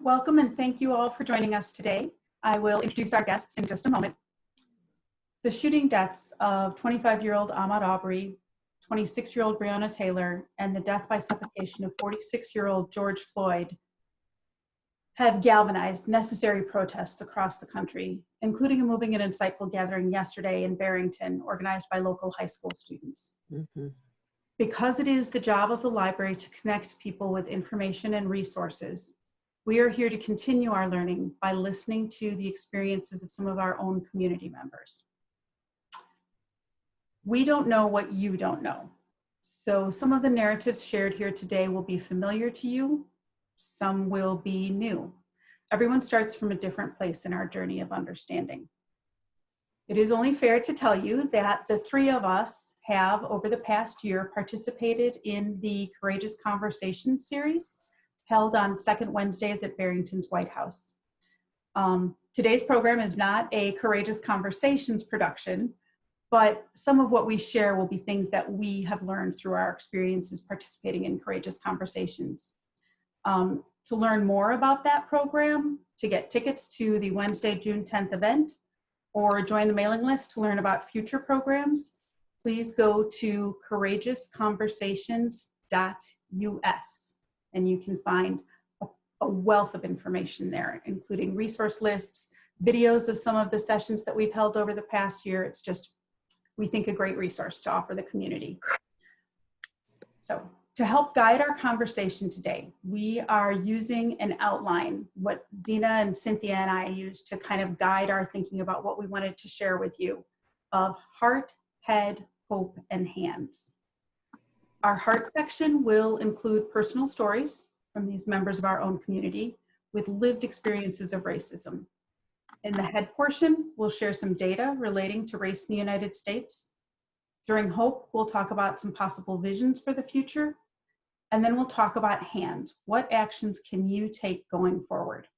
Welcome and thank you all for joining us today. I will introduce our guests in just a moment. The shooting deaths of 25-year-old Ahmaud Arbery, 26-year-old Breonna Taylor, and the death by suffocation of 46-year-old George Floyd have galvanized necessary protests across the country, including a moving and insightful gathering yesterday in Barrington, organized by local high school students. Because it is the job of the library to connect people with information and resources, we are here to continue our learning by listening to the experiences of some of our own community members. We don't know what you don't know. So some of the narratives shared here today will be familiar to you. Some will be new. Everyone starts from a different place in our journey of understanding. It is only fair to tell you that the three of us have, over the past year, participated in the Courageous Conversations series held on second Wednesdays at Barrington's White House. Today's program is not a Courageous Conversations production, but some of what we share will be things that we have learned through our experiences participating in Courageous Conversations. To learn more about that program, to get tickets to the Wednesday, June 10th event, or join the mailing list to learn about future programs, please go to courageousconversations.us. And you can find a wealth of information there, including resource lists, videos of some of the sessions that we've held over the past year. It's just, we think, a great resource to offer the community. So to help guide our conversation today, we are using an outline, what Zina and Cynthia and I used to kind of guide our thinking about what we wanted to share with you, of heart, head, hope, and hands. Our heart section will include personal stories from these members of our own community with lived experiences of racism. In the head portion, we'll share some data relating to race in the United States. During hope, we'll talk about some possible visions for the future. And then we'll talk about hands. What actions can you take going forward?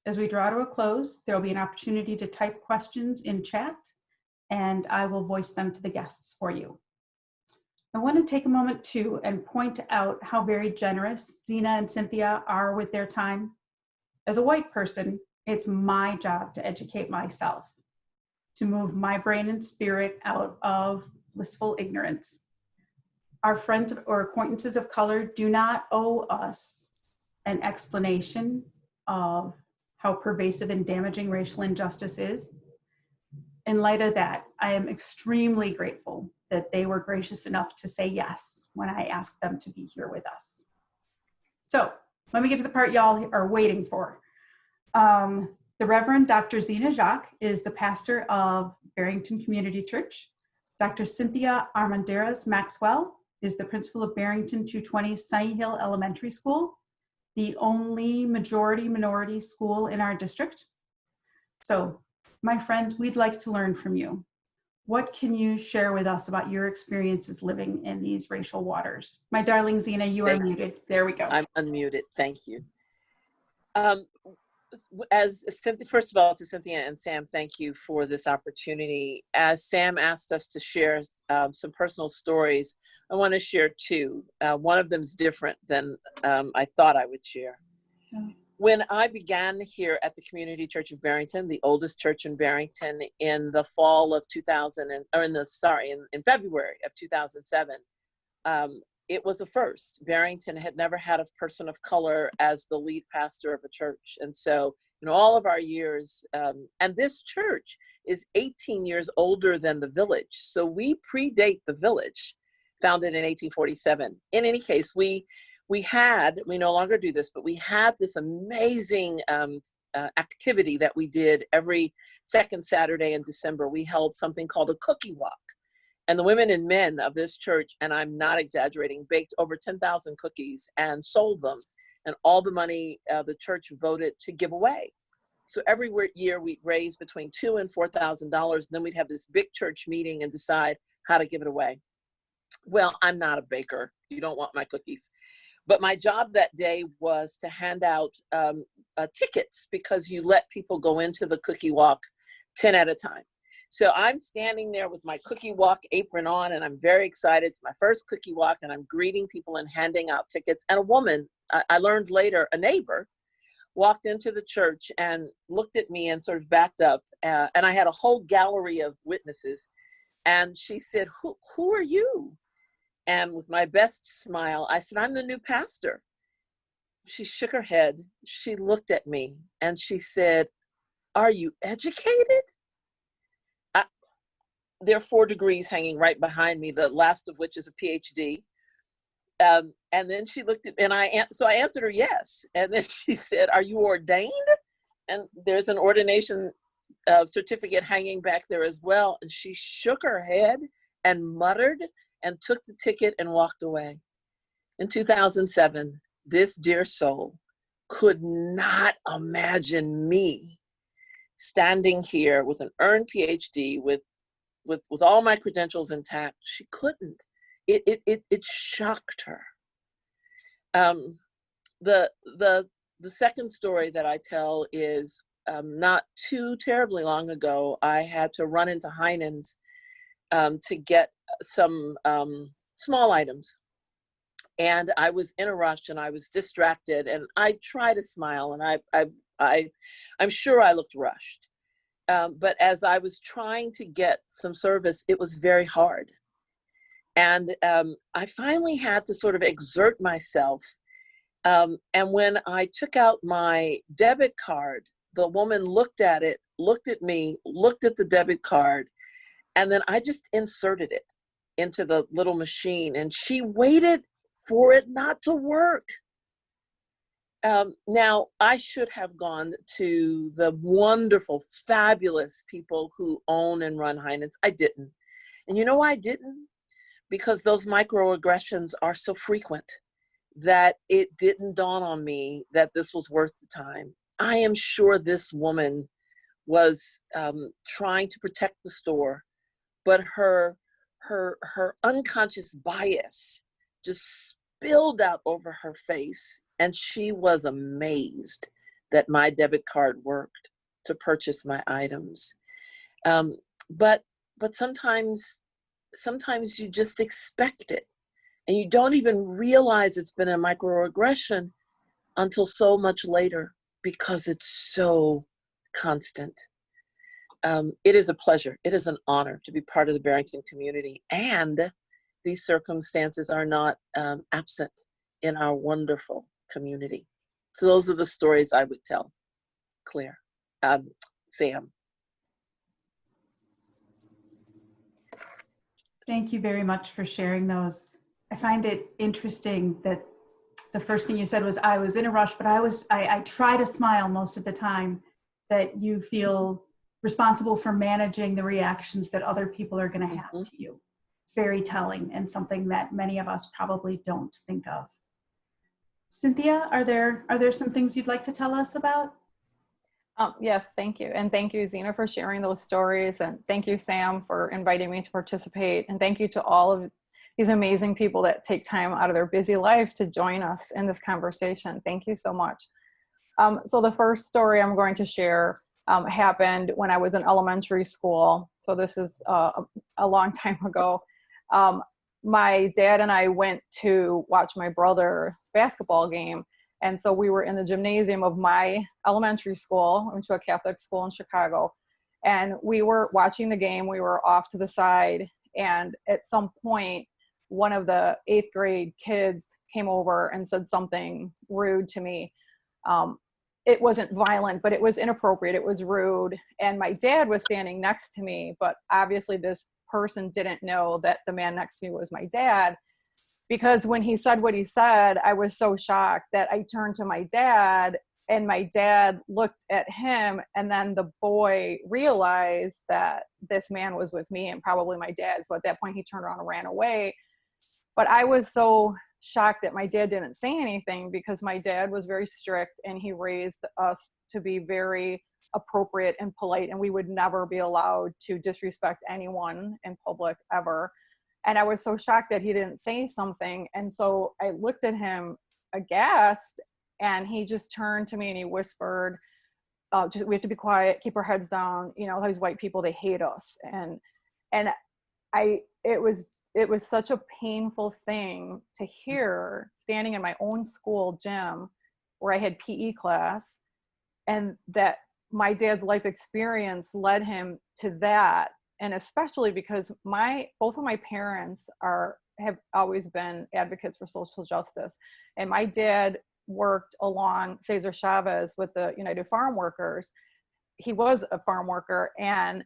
As we draw to a close, there'll be an opportunity to type questions in chat, and I will voice them to the guests for you. I want to take a moment too and point out how very generous Zina and Cynthia are with their time. As a white person, it's my job to educate myself, to move my brain and spirit out of blissful ignorance. Our friends or acquaintances of color do not owe us an explanation of how pervasive and damaging racial injustice is. In light of that, I am extremely grateful that they were gracious enough to say yes when I asked them to be here with us. So let me get to the part y'all are waiting for. The Reverend Dr. Zina Jacque is the pastor of Barrington Community Church. Dr. Cynthia Armendariz-Maxwell is the principal of Barrington 220 Sunny Hill Elementary School, the only majority minority school in our district. So, my friend, we'd like to learn from you. What can you share with us about your experiences living in these racial waters? My darling Zina, you are muted. There we go. I'm unmuted. Thank you. First of all, to Cynthia and Sam, thank you for this opportunity. As Sam asked us to share some personal stories, I want to share two. One of them is different than I thought I would share. Oh. When I began here at the Community Church of Barrington, the oldest church in Barrington, in the fall of in February of 2007, it was a first. Barrington had never had a person of color as the lead pastor of a church. And so in all of our years, and this church is 18 years older than the village. So we predate the village, founded in 1847. In any case, we no longer do this, but we had this amazing activity that we did every second Saturday in December. We held something called a cookie walk. And the women and men of this church, and I'm not exaggerating, baked over 10,000 cookies and sold them. And all the money the church voted to give away. So every year we'd raise between $2,000 and $4,000. And then we'd have this big church meeting and decide how to give it away. Well, I'm not a baker. You don't want my cookies. But my job that day was to hand out tickets, because you let people go into the cookie walk 10 at a time. So I'm standing there with my cookie walk apron on, and I'm very excited. It's my first cookie walk, and I'm greeting people and handing out tickets. And a woman, I learned later, a neighbor, walked into the church and looked at me and sort of backed up. And I had a whole gallery of witnesses. And she said, who are you? And with my best smile, I said, I'm the new pastor. She shook her head. She looked at me and she said, are you educated? There are 4 degrees hanging right behind me, the last of which is a PhD. And then she looked at me, and so I answered her yes. And then she said, are you ordained? And there's an ordination certificate hanging back there as well. And she shook her head and muttered and took the ticket and walked away. In 2007, this dear soul could not imagine me standing here with an earned PhD, with all my credentials intact. She couldn't. It shocked her. The second story that I tell is not too terribly long ago. I had to run into Heinen's to get some small items, and I was in a rush and I was distracted. And I tried to smile, and I'm sure I looked rushed. But as I was trying to get some service, it was very hard. And I finally had to sort of exert myself. And when I took out my debit card, the woman looked at it, looked at me, looked at the debit card, and then I just inserted it into the little machine. And she waited for it not to work. Now, I should have gone to the wonderful, fabulous people who own and run Heinen's. I didn't. And you know why I didn't? Because those microaggressions are so frequent that it didn't dawn on me that this was worth the time. I am sure this woman was trying to protect the store, but her unconscious bias just spilled out over her face. And she was amazed that my debit card worked to purchase my items. But sometimes you just expect it, and you don't even realize it's been a microaggression until so much later, because it's so constant. It is a pleasure. It is an honor to be part of the Barrington community, and these circumstances are not absent in our wonderful community. So those are the stories I would tell. Claire, Sam. Thank you very much for sharing those. I find it interesting that the first thing you said was, I was in a rush, but I try to smile most of the time, that you feel responsible for managing the reactions that other people are going to have to you. It's very telling, and something that many of us probably don't think of. Cynthia, are there some things you'd like to tell us about? Yes, thank you. And thank you, Zina, for sharing those stories. And thank you, Sam, for inviting me to participate. And thank you to all of these amazing people that take time out of their busy lives to join us in this conversation. Thank you so much. So the first story I'm going to share happened when I was in elementary school. So this is a long time ago. My dad and I went to watch my brother's basketball game. And so we were in the gymnasium of my elementary school. I went to a Catholic school in Chicago. And we were watching the game. We were off to the side. And at some point, one of the 8th grade kids came over and said something rude to me. It wasn't violent, but it was inappropriate. It was rude. And my dad was standing next to me, but obviously this person didn't know that the man next to me was my dad, because when he said what he said, I was so shocked that I turned to my dad, and my dad looked at him, and then the boy realized that this man was with me and probably my dad. So at that point he turned around and ran away. But I was so shocked that my dad didn't say anything, because my dad was very strict and he raised us to be very appropriate and polite, and we would never be allowed to disrespect anyone in public ever. And I was so shocked that he didn't say something. And so I looked at him aghast, and he just turned to me and he whispered, we have to be quiet, keep our heads down. You know, these white people, they hate us. And it was such a painful thing to hear, standing in my own school gym where I had PE class, and that my dad's life experience led him to that. And especially because both of my parents have always been advocates for social justice. And my dad worked along Cesar Chavez with the United Farm Workers. He was a farm worker, and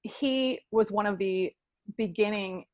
he was one of the beginning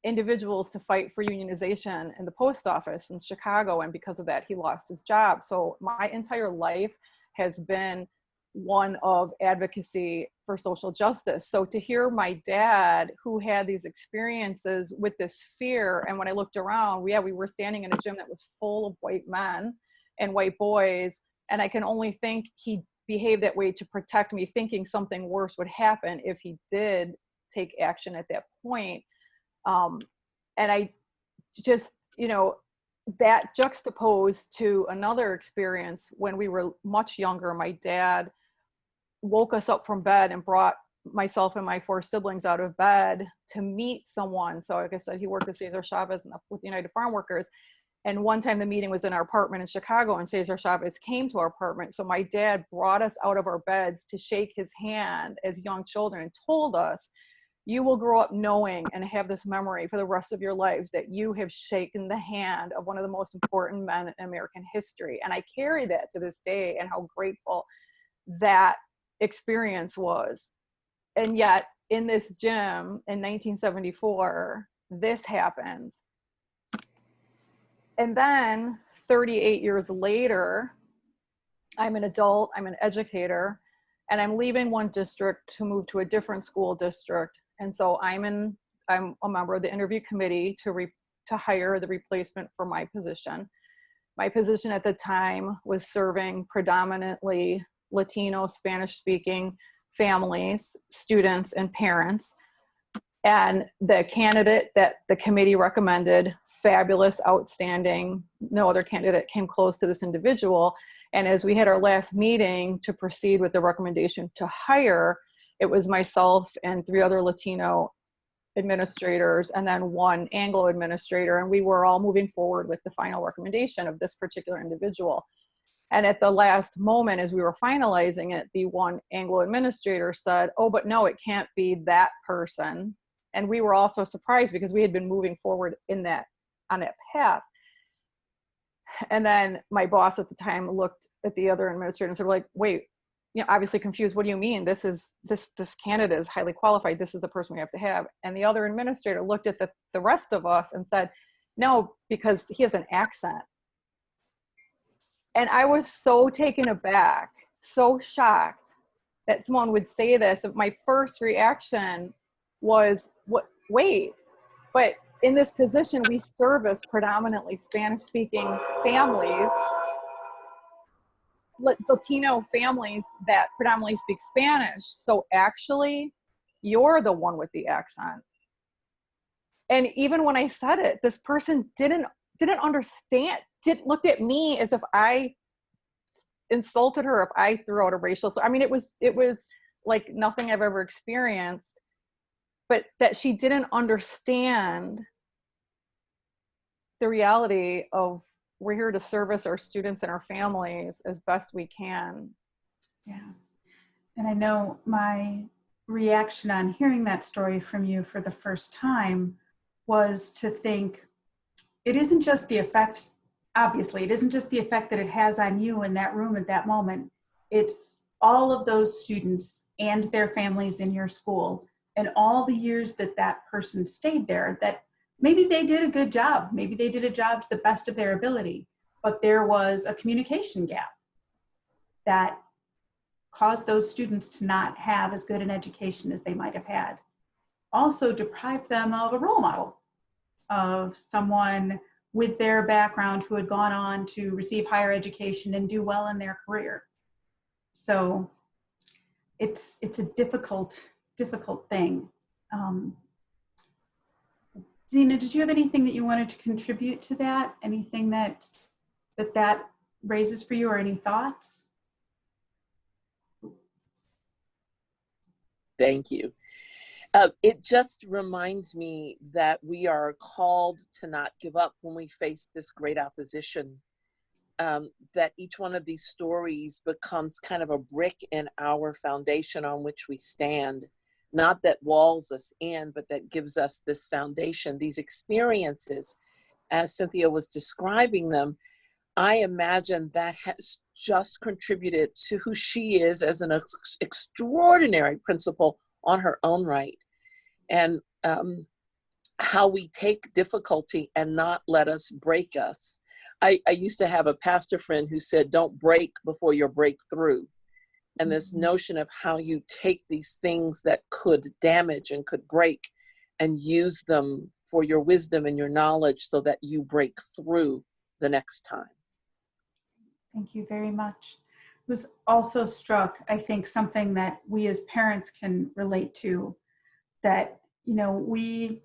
individuals to fight for unionization in the post office in Chicago. And because of that, he lost his job. So my entire life has been one of advocacy for social justice. So to hear my dad, who had these experiences with this fear, and when I looked around, we were standing in a gym that was full of white men and white boys, and I can only think he behaved that way to protect me, thinking something worse would happen if he did take action at that point. And I just, that juxtaposed to another experience when we were much younger. My dad woke us up from bed and brought myself and my 4 siblings out of bed to meet someone. So like I said, he worked with Cesar Chavez and with United Farm Workers. And one time the meeting was in our apartment in Chicago, and Cesar Chavez came to our apartment. So my dad brought us out of our beds to shake his hand as young children and told us, you will grow up knowing and have this memory for the rest of your lives that you have shaken the hand of one of the most important men in American history. And I carry that to this day, and how grateful that experience was. And yet in this gym in 1974, this happens. And then 38 years later, I'm an adult, I'm an educator, and I'm leaving one district to move to a different school district. And so I'm a member of the interview committee to hire the replacement for my position. My position at the time was serving predominantly Latino, Spanish-speaking families, students, and parents. And the candidate that the committee recommended, fabulous, outstanding, no other candidate came close to this individual. And as we had our last meeting to proceed with the recommendation to hire, it was myself and 3 other Latino administrators and then 1 Anglo administrator. And we were all moving forward with the final recommendation of this particular individual. And at the last moment, as we were finalizing it, the 1 Anglo administrator said, oh, but no, it can't be that person. And we were also surprised because we had been moving forward on that path. And then my boss at the time looked at the other administrator and said, like, wait, obviously confused. What do you mean? This candidate is highly qualified. This is the person we have to have. And the other administrator looked at the rest of us and said, no, because he has an accent. And I was so taken aback, so shocked that someone would say this. My first reaction was, wait, but in this position, we service predominantly Spanish-speaking families, Latino families that predominantly speak Spanish. So actually, you're the one with the accent. And even when I said it, this person didn't understand, looked at me as if I insulted her, if I threw out a racial. So I mean, it was like nothing I've ever experienced, but that she didn't understand the reality of, we're here to service our students and our families as best we can. Yeah. And I know my reaction on hearing that story from you for the first time was to think, it isn't just the effect, obviously, it isn't just the effect that it has on you in that room at that moment. It's all of those students and their families in your school and all the years that that person stayed there, that maybe they did a good job. Maybe they did a job to the best of their ability, but there was a communication gap that caused those students to not have as good an education as they might have had. Also deprived them of a role model, of someone with their background who had gone on to receive higher education and do well in their career. So it's a difficult thing. Zina, did you have anything that you wanted to contribute to that? Anything that raises for you, or any thoughts? Thank you. It just reminds me that we are called to not give up when we face this great opposition. that each one of these stories becomes kind of a brick in our foundation on which we stand. Not that walls us in, but that gives us this foundation, these experiences. As Cynthia was describing them, I imagine that has just contributed to who she is as an extraordinary principal on her own right. And how we take difficulty and not let us break us. I used to have a pastor friend who said, don't break before you break through. And this notion of how you take these things that could damage and could break and use them for your wisdom and your knowledge so that you break through the next time. Thank you very much. I was also struck, I think, something that we as parents can relate to, that, you know, we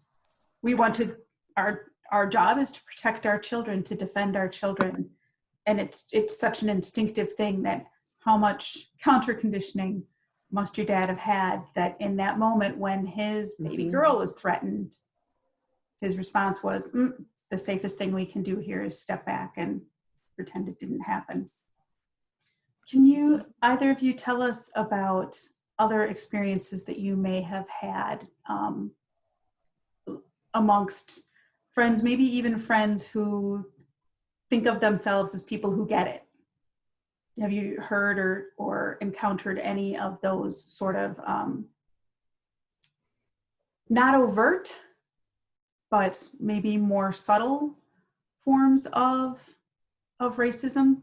wanted, our job is to protect our children, to defend our children. And it's such an instinctive thing that how much counter conditioning must your dad have had that in that moment when his baby girl was threatened, his response was, the safest thing we can do here is step back and pretend it didn't happen. Can you, either of you, tell us about other experiences that you may have had amongst friends, maybe even friends who think of themselves as people who get it? Have you heard or encountered any of those sort of not overt, but maybe more subtle forms of racism?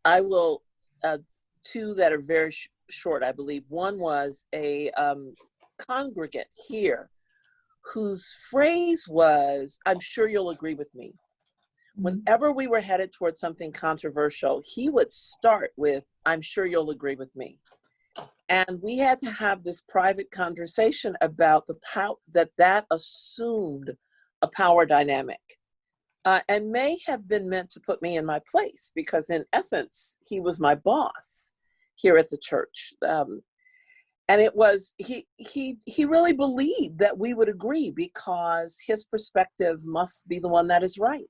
I will, two that are very short, I believe. One was a congregant here whose phrase was, I'm sure you'll agree with me. Whenever we were headed towards something controversial, he would start with, I'm sure you'll agree with me. And we had to have this private conversation about the power that assumed a power dynamic. And may have been meant to put me in my place, because in essence, he was my boss here at the church. And it was, he really believed that we would agree because his perspective must be the one that is right.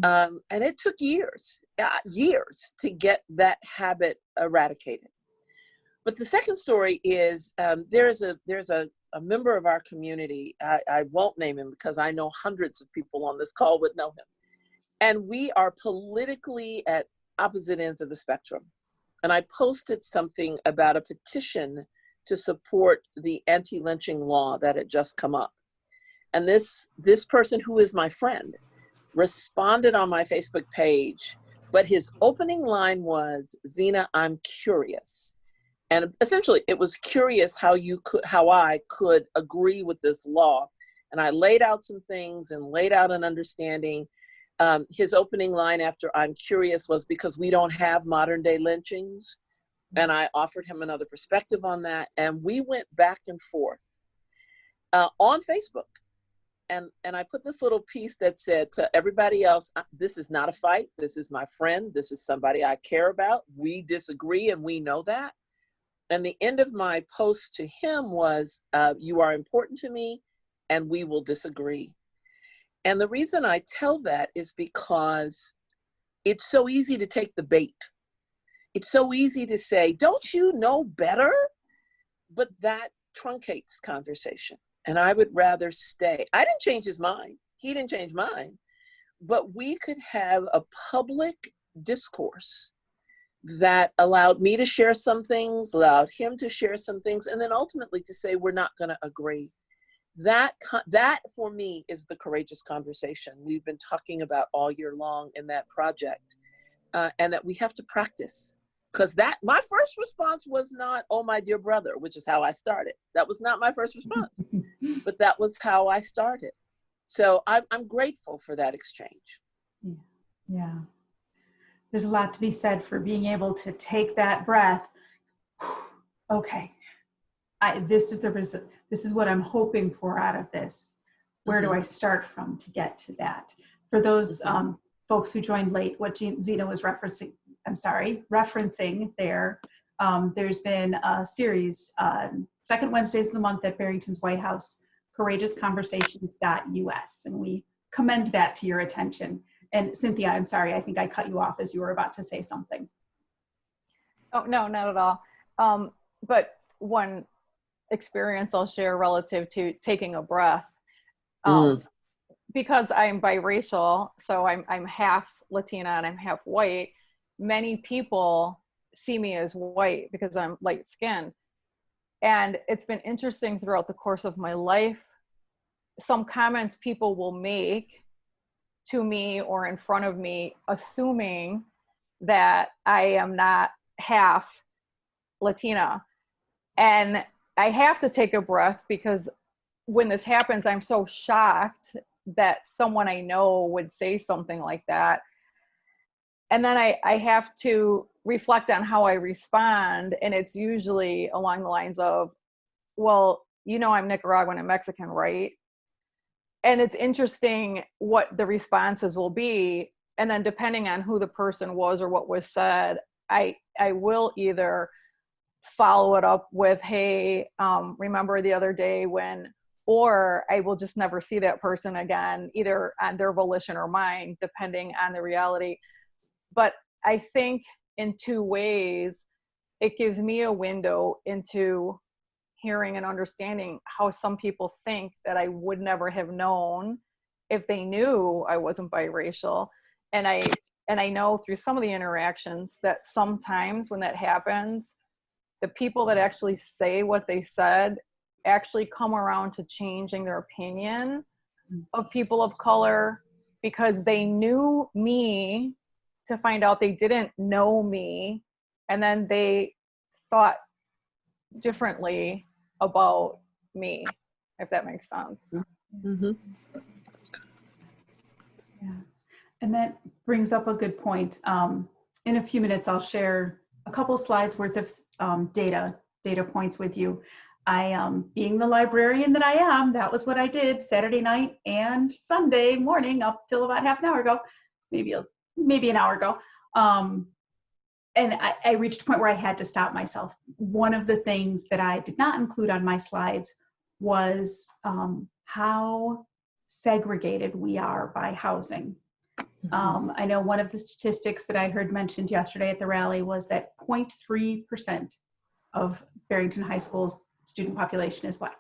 And it took years to get that habit eradicated. But the second story is, there's a member of our community, I won't name him because I know hundreds of people on this call would know him. And we are politically at opposite ends of the spectrum. And I posted something about a petition to support the anti-lynching law that had just come up. And this person, who is my friend, responded on my Facebook page, but his opening line was, Zina, I'm curious. And essentially it was curious how I could agree with this law. And I laid out some things and laid out an understanding. His opening line after I'm curious was, because we don't have modern day lynchings. And I offered him another perspective on that. And we went back and forth on Facebook. And I put this little piece that said to everybody else, this is not a fight. This is my friend. This is somebody I care about. We disagree and we know that. And the end of my post to him was, you are important to me and we will disagree. And the reason I tell that is because it's so easy to take the bait. It's so easy to say, don't you know better? But that truncates conversation. And I would rather stay. I didn't change his mind. He didn't change mine. But we could have a public discourse that allowed me to share some things, allowed him to share some things, and then ultimately to say, we're not going to agree. That for me is the courageous conversation we've been talking about all year long in that project, and that we have to practice. Because my first response was not, oh, my dear brother, which is how I started. That was not my first response, but that was how I started. So I'm grateful for that exchange. Yeah. There's a lot to be said for being able to take that breath. Okay, this is what I'm hoping for out of this. Where do I start from to get to that? For those folks who joined late, what Zina was referencing there, there's been a series, second Wednesdays of the month at Barrington's White House, courageousconversations.us. And we commend that to your attention. And Cynthia, I'm sorry, I think I cut you off as you were about to say something. Oh, no, not at all. But one experience I'll share relative to taking a breath, because I'm biracial, so I'm half Latina and I'm half white. Many people see me as white because I'm light skinned. And it's been interesting throughout the course of my life, some comments people will make to me or in front of me, assuming that I am not half Latina. And I have to take a breath, because when this happens, I'm so shocked that someone I know would say something like that. And then I have to reflect on how I respond. And it's usually along the lines of, well, I'm Nicaraguan and Mexican, right? And it's interesting what the responses will be. And then depending on who the person was or what was said, I will either follow it up with, hey, remember the other day when, or I will just never see that person again, either on their volition or mine, depending on the reality. But I think in two ways, it gives me a window into hearing and understanding how some people think that I would never have known if they knew I wasn't biracial. And I know through some of the interactions that sometimes when that happens, the people that actually say what they said actually come around to changing their opinion of people of color, because they knew me to find out they didn't know me, and then they thought differently about me, if that makes sense. Mm-hmm. Yeah. And that brings up a good point. In a few minutes, I'll share a couple slides worth of data points with you. Being the librarian that I am, that was what I did Saturday night and Sunday morning up till about half an hour ago, maybe an hour ago. And I reached a point where I had to stop myself. One of the things that I did not include on my slides was how segregated we are by housing. I know one of the statistics that I heard mentioned yesterday at the rally was that 0.3% of Barrington High School's student population is Black.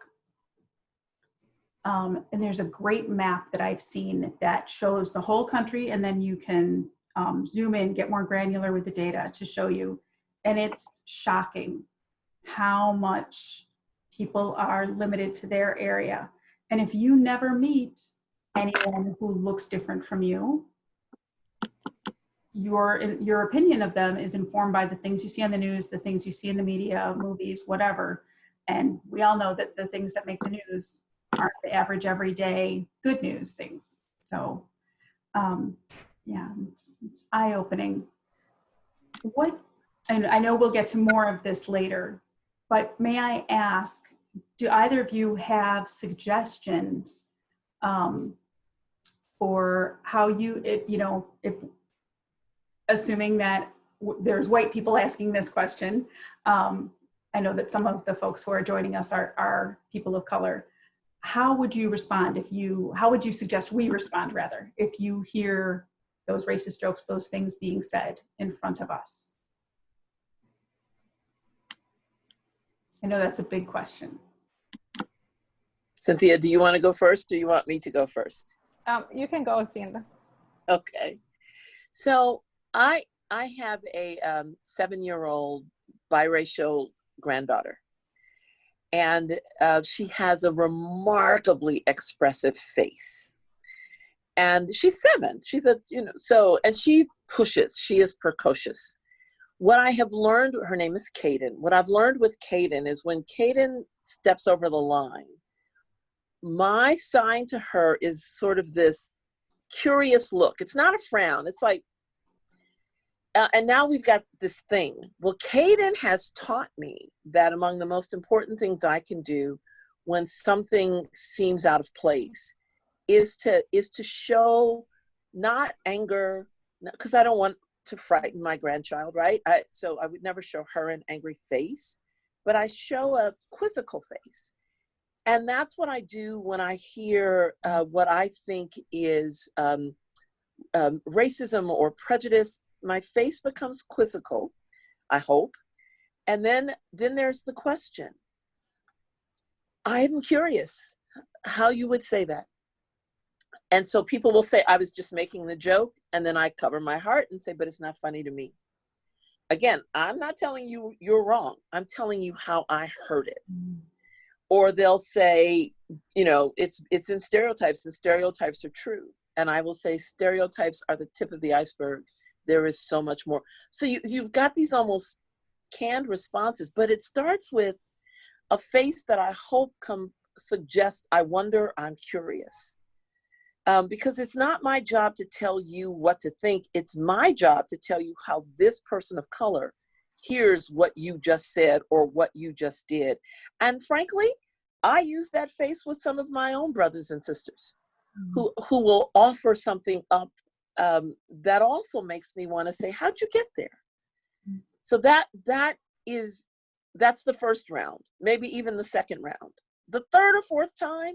And there's a great map that I've seen that shows the whole country, and then you can zoom in, get more granular with the data to show you. And it's shocking how much people are limited to their area. And if you never meet anyone who looks different from you, your opinion of them is informed by the things you see on the news, the things you see in the media, movies, whatever. And we all know that the things that make the news aren't the average everyday good news things. So yeah, it's eye-opening. And I know we'll get to more of this later, but may I ask, do either of you have suggestions for how if assuming that there's white people asking this question, I know that some of the folks who are joining us are people of color. How would you respond how would you suggest we respond rather, if you hear those racist jokes, those things being said in front of us? I know that's a big question. Cynthia, do you want to go first, or do you want me to go first? You can go, Zina. Okay. So I have a 7-year-old biracial granddaughter, and she has a remarkably expressive face. And she's 7. She's and she pushes. She is precocious. What I have learned, her name is Kaden. What I've learned with Kaden is when Kaden steps over the line, my sign to her is sort of this curious look. It's not a frown. It's like, and now we've got this thing. Well, Kaden has taught me that among the most important things I can do when something seems out of place is to show not anger, because I don't want to frighten my grandchild, right? So I would never show her an angry face, but I show a quizzical face. And that's what I do when I hear what I think is racism or prejudice. My face becomes quizzical, I hope. And then there's the question. I'm curious how you would say that. And so people will say, I was just making the joke. And then I cover my heart and say, but it's not funny to me. Again, I'm not telling you you're wrong. I'm telling you how I heard it. Or they'll say, you know, it's in stereotypes, and stereotypes are true. And I will say stereotypes are the tip of the iceberg. There is so much more. So you've got these almost canned responses, but it starts with a face that I hope suggests, I wonder, I'm curious. Because it's not my job to tell you what to think. It's my job to tell you how this person of color hears what you just said or what you just did. And frankly, I use that face with some of my own brothers and sisters who will offer something up that also makes me want to say, how'd you get there? So that's the first round, maybe even the second round. The third or fourth time,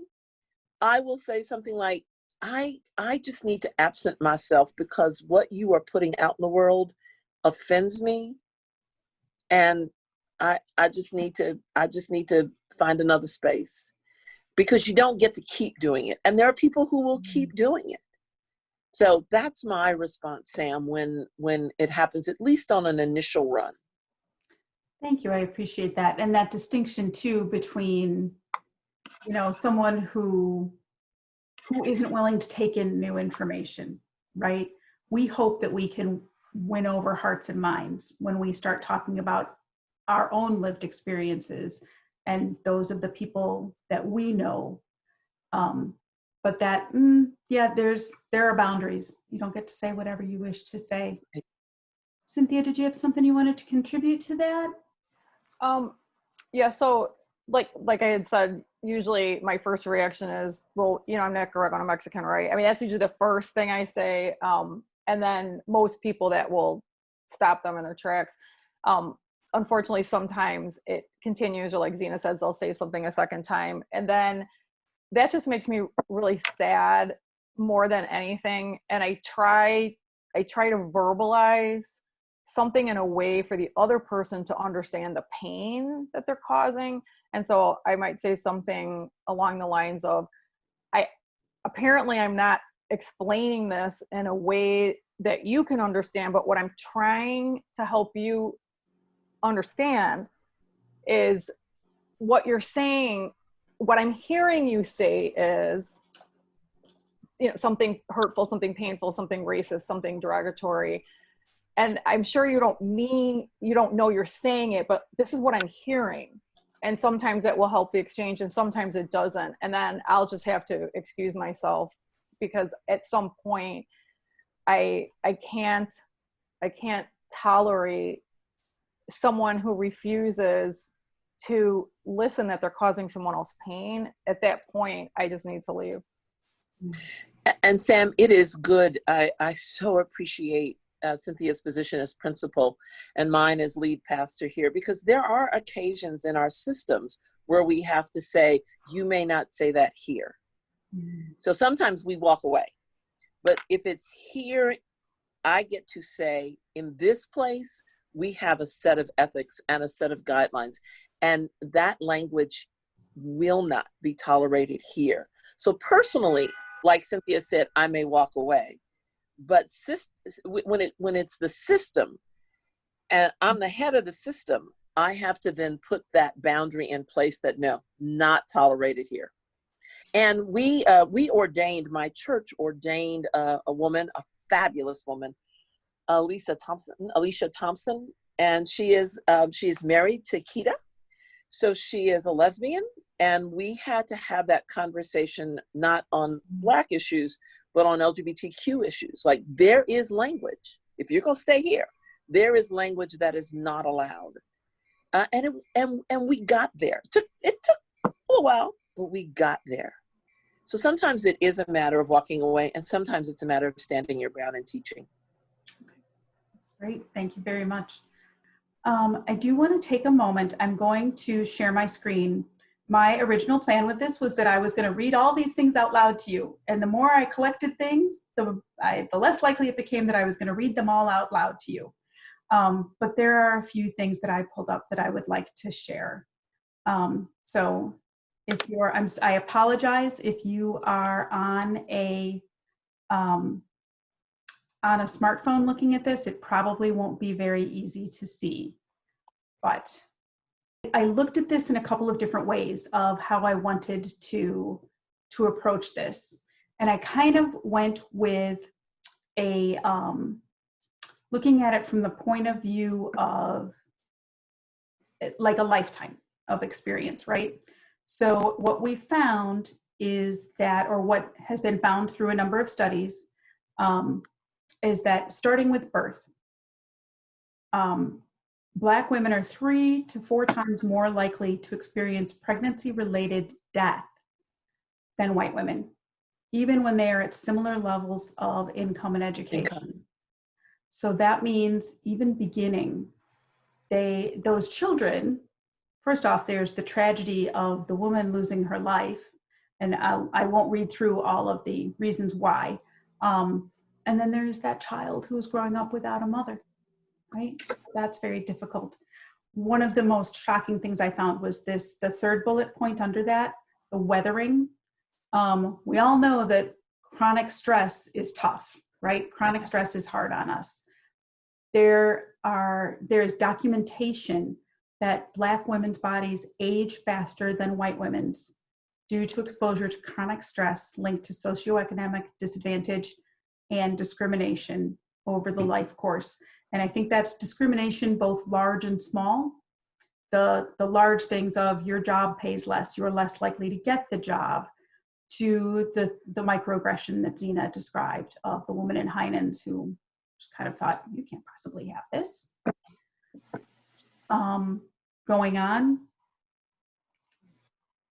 I will say something like, I just need to absent myself because what you are putting out in the world offends me. And I just need to find another space, because you don't get to keep doing it. And there are people who will keep doing it. So that's my response, Sam, when it happens, at least on an initial run. Thank you. I appreciate that. And that distinction too between, you know, someone who isn't willing to take in new information, right? We hope that we can win over hearts and minds when we start talking about our own lived experiences and those of the people that we know. But that, there are boundaries. You don't get to say whatever you wish to say. Cynthia, did you have something you wanted to contribute to that? Yeah, so like I had said, usually my first reaction is, well, you know, I'm Nicaraguan, Mexican, right? I mean, that's usually the first thing I say. And then most people that will stop them in their tracks. Unfortunately, sometimes it continues, or like Zina says, they'll say something a second time. And then that just makes me really sad more than anything. And I try to verbalize something in a way for the other person to understand the pain that they're causing. And so I might say something along the lines of, I'm not explaining this in a way that you can understand, but what I'm trying to help you understand is what you're saying. What I'm hearing you say is, you know, something hurtful, something painful, something racist, something derogatory. And I'm sure you don't know you're saying it, but this is what I'm hearing. And sometimes it will help the exchange and sometimes it doesn't. And then I'll just have to excuse myself, because at some point I can't tolerate someone who refuses to listen that they're causing someone else pain. At that point, I just need to leave. And Sam, it is good. I so appreciate Cynthia's position as principal and mine as lead pastor here, because there are occasions in our systems where we have to say, you may not say that here. So sometimes we walk away. But if it's here, I get to say, in this place, we have a set of ethics and a set of guidelines, and that language will not be tolerated here. So personally, like Cynthia said, I may walk away. But when it's the system, and I'm the head of the system, I have to then put that boundary in place that no, not tolerated here. And we ordained, my church ordained a woman, a fabulous woman, Alicia Thompson, and she is married to Kita. So she is a lesbian, and we had to have that conversation not on Black issues, but on LGBTQ issues. Like, there is language. If you're gonna stay here, there is language that is not allowed. And we got there. It took a little while, but we got there. So sometimes it is a matter of walking away, and sometimes it's a matter of standing your ground and teaching. Great, thank you very much. I do want to take a moment. I'm going to share my screen my original plan with this was that I was going to read all these things out loud to you. And the more I collected things, the less likely it became that I was going to read them all out loud to you. But there are a few things that I pulled up that I would like to share. So if you're, I apologize if you are on a smartphone looking at this, it probably won't be very easy to see. But I looked at this in a couple of different ways of how I wanted to approach this. And I kind of went with a, looking at it from the point of view of like a lifetime of experience, right? So what we found is that, or what has been found through a number of studies, is that starting with birth, Black women are 3 to 4 times more likely to experience pregnancy-related death than white women, even when they are at similar levels of income and education. So that means even beginning, those children, first off, there's the tragedy of the woman losing her life, and I won't read through all of the reasons why. And then there's that child who is growing up without a mother, right? That's very difficult. One of the most shocking things I found was this, the third bullet point under that, the weathering. We all know that chronic stress is tough, right? Chronic stress is hard on us. There's documentation that Black women's bodies age faster than white women's due to exposure to chronic stress linked to socioeconomic disadvantage and discrimination over the life course. And I think that's discrimination both large and small. The large things of your job pays less, you're less likely to get the job, to the microaggression that Zina described of the woman in Heinen's who just kind of thought, you can't possibly have this. Going on,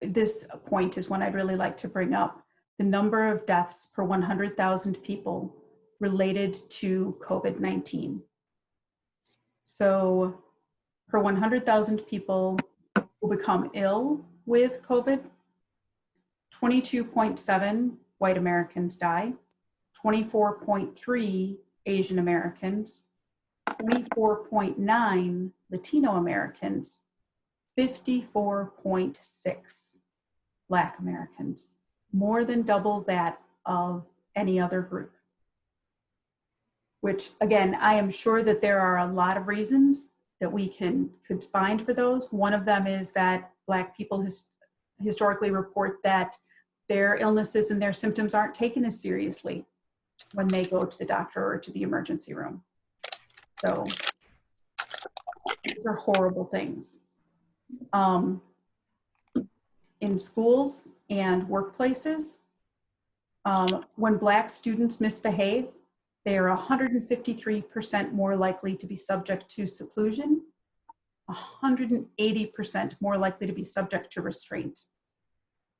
this point is one I'd really like to bring up. The number of deaths per 100,000 people related to COVID-19. So per 100,000 people who become ill with COVID, 22.7 white Americans die, 24.3 Asian Americans, 24.9 Latino Americans, 54.6 Black Americans, more than double that of any other group. Which, again, I am sure that there are a lot of reasons that we could find for those. One of them is that Black people historically report that their illnesses and their symptoms aren't taken as seriously when they go to the doctor or to the emergency room. So these are horrible things. In schools and workplaces, when Black students misbehave, they are 153% more likely to be subject to seclusion, 180% more likely to be subject to restraint.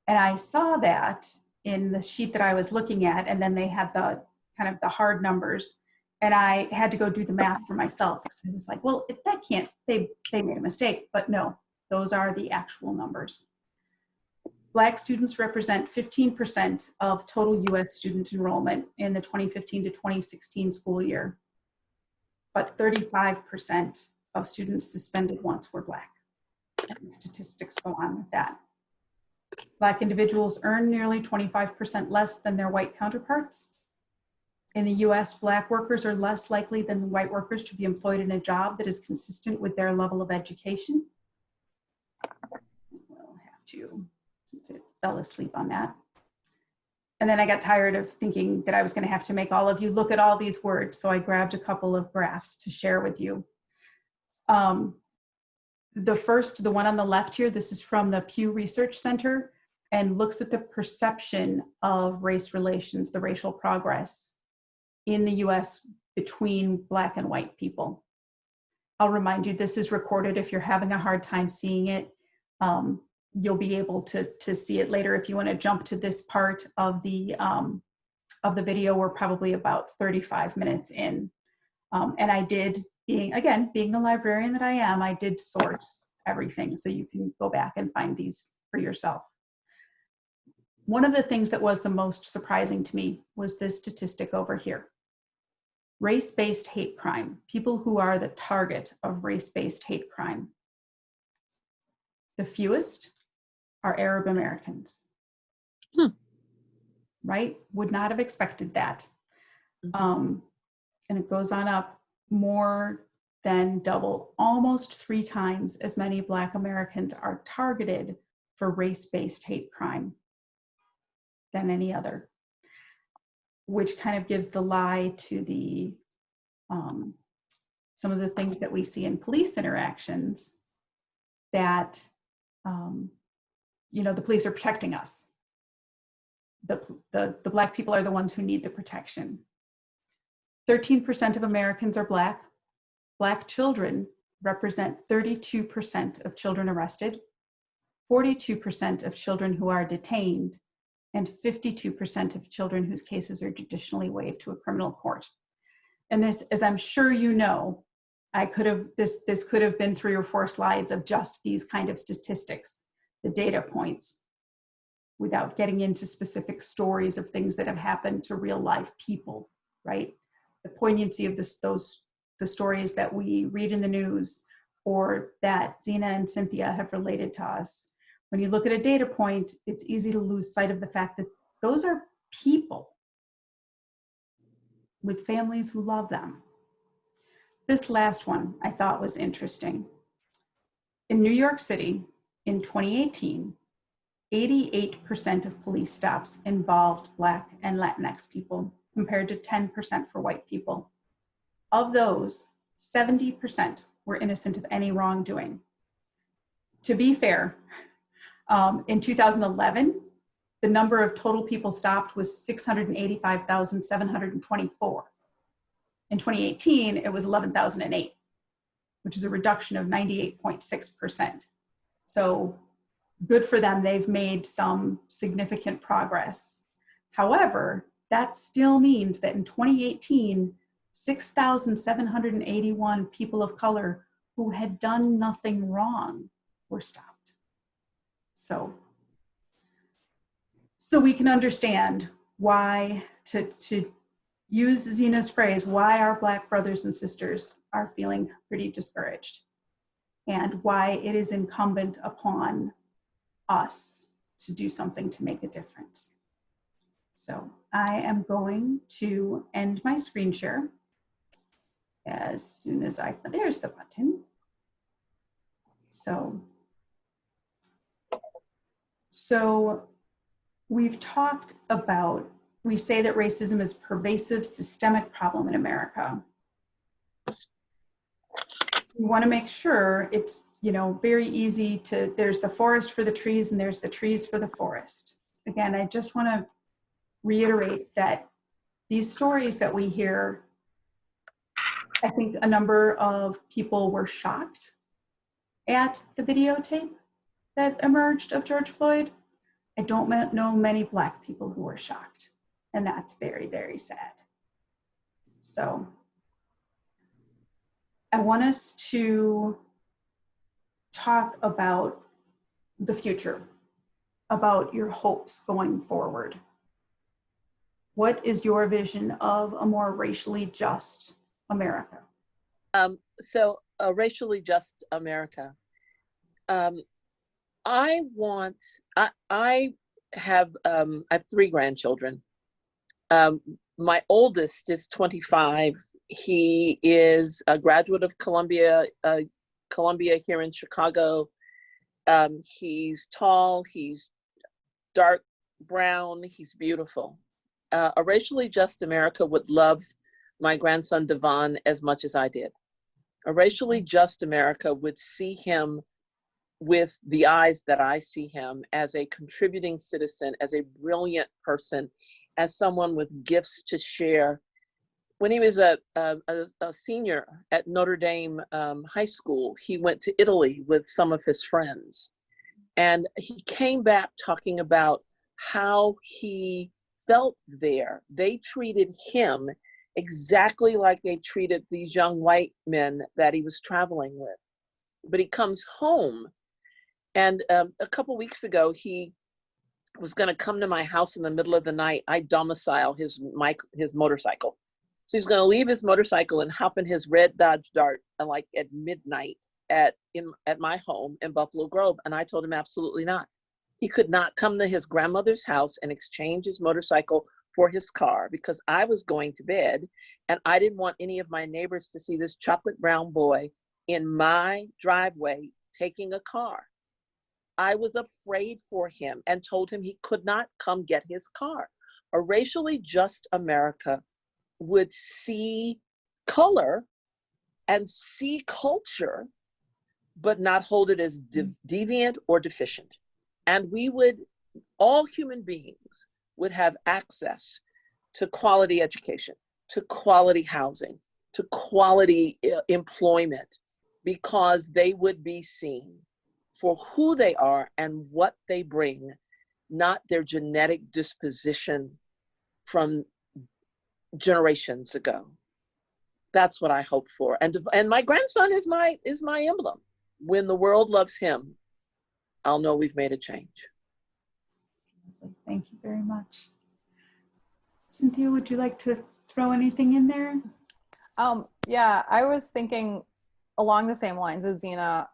And I saw that in the sheet that I was looking at, and then they had the kind of the hard numbers, and I had to go do the math for myself. So I was like, well, that can't, they made a mistake, but no, those are the actual numbers. Black students represent 15% of total US student enrollment in the 2015 to 2016 school year, but 35% of students suspended once were Black. And statistics go on with that. Black individuals earn nearly 25% less than their white counterparts. In the US, Black workers are less likely than white workers to be employed in a job that is consistent with their level of education. We'll have to, since it fell asleep on that. And then I got tired of thinking that I was going to have to make all of you look at all these words, so I grabbed a couple of graphs to share with you. The first, the one on the left here, this is from the Pew Research Center and looks at the perception of race relations, the racial progress in the US between Black and white people. I'll remind you, this is recorded. If you're having a hard time seeing it, you'll be able to see it later. If you want to jump to this part of the video, we're probably about 35 minutes in. And I did, being the librarian that I am, I did source everything. So you can go back and find these for yourself. One of the things that was the most surprising to me was this statistic over here. Race-based hate crime, people who are the target of race-based hate crime. The fewest are Arab Americans. Right? Would not have expected that. And it goes on up more than double, almost 3 times as many Black Americans are targeted for race-based hate crime than any other, which kind of gives the lie to the some of the things that we see in police interactions that the police are protecting us. The Black people are the ones who need the protection. 13% of Americans are Black. Black children represent 32% of children arrested, 42% of children who are detained, and 52% of children whose cases are judicially waived to a criminal court. And this, as I'm sure you know, this could have been 3 or 4 slides of just these kind of statistics, the data points, without getting into specific stories of things that have happened to real life people, right? The poignancy of the stories that we read in the news or that Zina and Cynthia have related to us. When you look at a data point, it's easy to lose sight of the fact that those are people with families who love them. This last one I thought was interesting. In New York City, in 2018, 88% of police stops involved Black and Latinx people, compared to 10% for white people. Of those, 70% were innocent of any wrongdoing. To be fair, in 2011, the number of total people stopped was 685,724. In 2018, it was 11,008, which is a reduction of 98.6%. So good for them, they've made some significant progress. However, that still means that in 2018, 6,781 people of color who had done nothing wrong were stopped. So we can understand why, to use Zina's phrase, why our Black brothers and sisters are feeling pretty discouraged, and why it is incumbent upon us to do something to make a difference. So I am going to end my screen share as soon as there's the button. So we've talked about, we say that racism is a pervasive systemic problem in America. We want to make sure it's, very easy to, there's the forest for the trees and there's the trees for the forest. Again, I just want to reiterate that these stories that we hear, I think a number of people were shocked at the videotape that emerged of George Floyd. I don't know many Black people who were shocked, and that's very, very sad. So I want us to talk about the future, about your hopes going forward. What is your vision of a more racially just America? So a racially just America. I have 3 grandchildren. My oldest is 25. He is a graduate of Columbia here in Chicago. He's tall, he's dark brown, he's beautiful. A racially just America would love my grandson Devon as much as I did. A racially just America would see him with the eyes that I see him, as a contributing citizen, as a brilliant person, as someone with gifts to share. When he was a senior at Notre Dame High School, he went to Italy with some of his friends. And he came back talking about how he felt there. They treated him exactly like they treated these young white men that he was traveling with. But he comes home And a couple weeks ago, he was going to come to my house in the middle of the night. I domicile his motorcycle. So he's going to leave his motorcycle and hop in his red Dodge Dart like at midnight at my home in Buffalo Grove. And I told him absolutely not. He could not come to his grandmother's house and exchange his motorcycle for his car because I was going to bed and I didn't want any of my neighbors to see this chocolate brown boy in my driveway taking a car. I was afraid for him and told him he could not come get his car. A racially just America would see color and see culture, but not hold it as deviant or deficient. And all human beings would have access to quality education, to quality housing, to quality employment, because they would be seen for who they are and what they bring, not their genetic disposition from generations ago. That's what I hope for. And my grandson is my emblem. When the world loves him, I'll know we've made a change. Thank you very much. Cynthia, would you like to throw anything in there? Yeah, I was thinking along the same lines as Zina.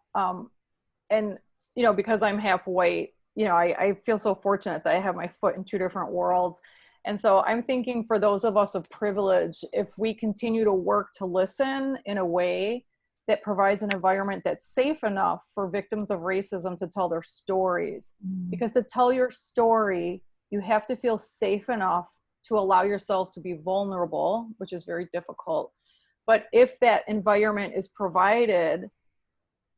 And, you know, because I'm half white, you know, I feel so fortunate that I have my foot in two different worlds. And so I'm thinking for those of us of privilege, if we continue to work to listen in a way that provides an environment that's safe enough for victims of racism to tell their stories. Because to tell your story, you have to feel safe enough to allow yourself to be vulnerable, which is very difficult. But if that environment is provided,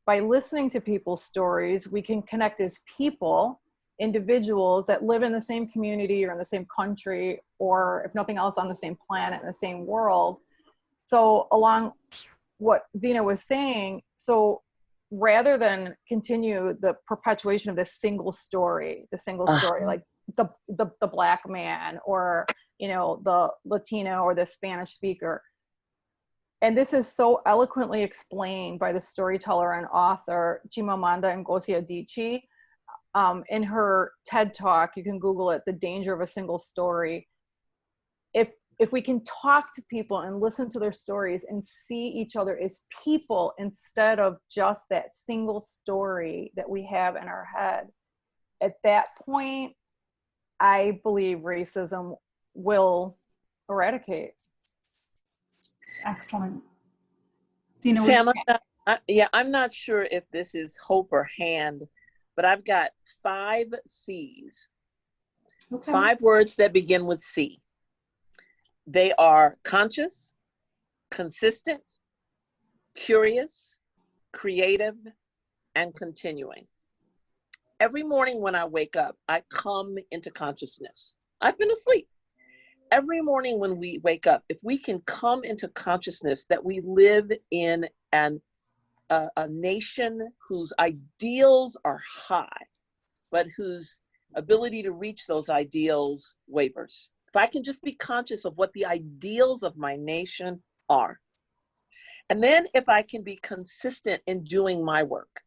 by listening to people's stories, we can connect as people, individuals that live in the same community or in the same country, or if nothing else on the same planet, in the same world. So along what Zina was saying, so rather than continue the perpetuation of this single story, like the Black man, or, you know, the Latino or the Spanish speaker. And this is so eloquently explained by the storyteller and author Chimamanda Ngozi Adichie in her TED Talk. You can Google it, The Danger of a Single Story. If we can talk to people and listen to their stories and see each other as people instead of just that single story that we have in our head, at that point, I believe racism will eradicate. Excellent. Zina, Sam, I'm not sure if this is hope or hand, but I've got 5 C's. Okay. 5 words that begin with C. They are conscious, consistent, curious, creative, and continuing. Every morning when I wake up, I come into consciousness. I've been asleep. Every morning when we wake up, if we can come into consciousness that we live in a nation whose ideals are high, but whose ability to reach those ideals wavers. If I can just be conscious of what the ideals of my nation are. And then if I can be consistent in doing my work.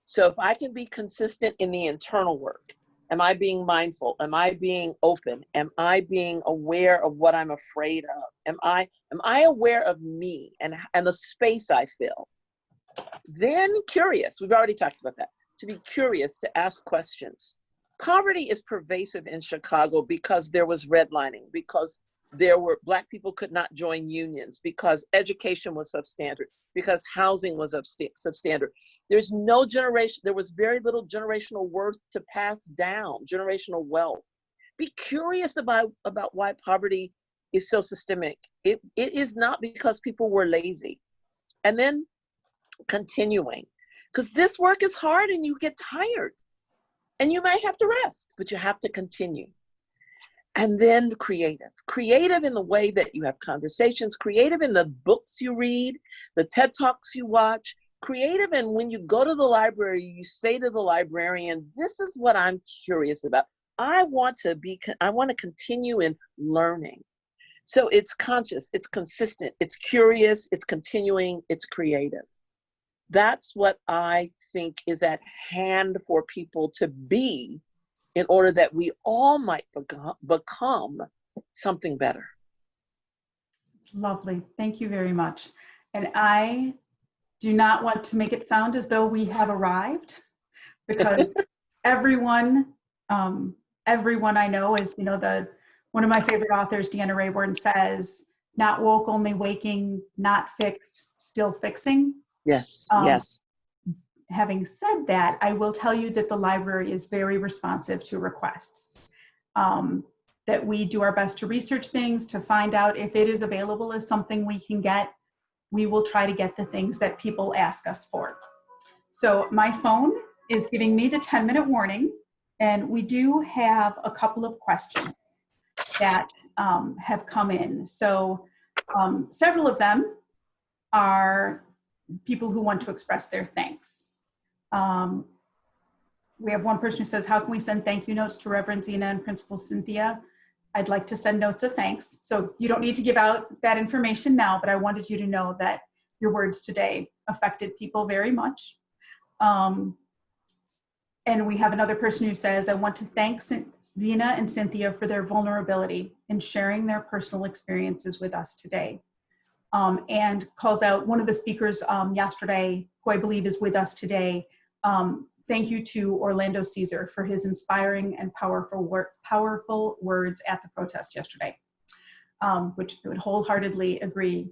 So if I can be consistent in the internal work, am I being mindful? Am I being open? Am I being aware of what I'm afraid of? Am I aware of me and the space I fill? Then curious, we've already talked about that, to be curious, to ask questions. Poverty is pervasive in Chicago because there was redlining, because Black people could not join unions, because education was substandard, because housing was substandard. There was very little generational worth to pass down, generational wealth. Be curious about why poverty is so systemic. It is not because people were lazy. And then continuing, because this work is hard and you get tired and you might have to rest, but you have to continue. And then creative in the way that you have conversations, creative in the books you read, the TED Talks you watch, creative. And when you go to the library, you say to the librarian, this is what I'm curious about. I want to continue in learning. So it's conscious, it's consistent, it's curious, it's continuing, it's creative. That's what I think is at hand for people to be in order that we all might become something better. Lovely. Thank you very much. And I do not want to make it sound as though we have arrived, because everyone I know is, one of my favorite authors, Deanna Rayburn, says, not woke, only waking, not fixed, still fixing. Yes, yes. Having said that, I will tell you that the library is very responsive to requests. That we do our best to research things, to find out if it is available as something we can get. We will try to get the things that people ask us for. So my phone is giving me the 10-minute warning, and we do have a couple of questions that have come in. So several of them are people who want to express their thanks. We have one person who says, how can we send thank you notes to Reverend Zina and Principal Cynthia? I'd like to send notes of thanks. So you don't need to give out that information now, but I wanted you to know that your words today affected people very much. And we have another person who says, I want to thank Zina and Cynthia for their vulnerability in sharing their personal experiences with us today. And calls out one of the speakers yesterday, who I believe is with us today. Thank you to Orlando Caesar for his inspiring and powerful words at the protest yesterday, which I would wholeheartedly agree.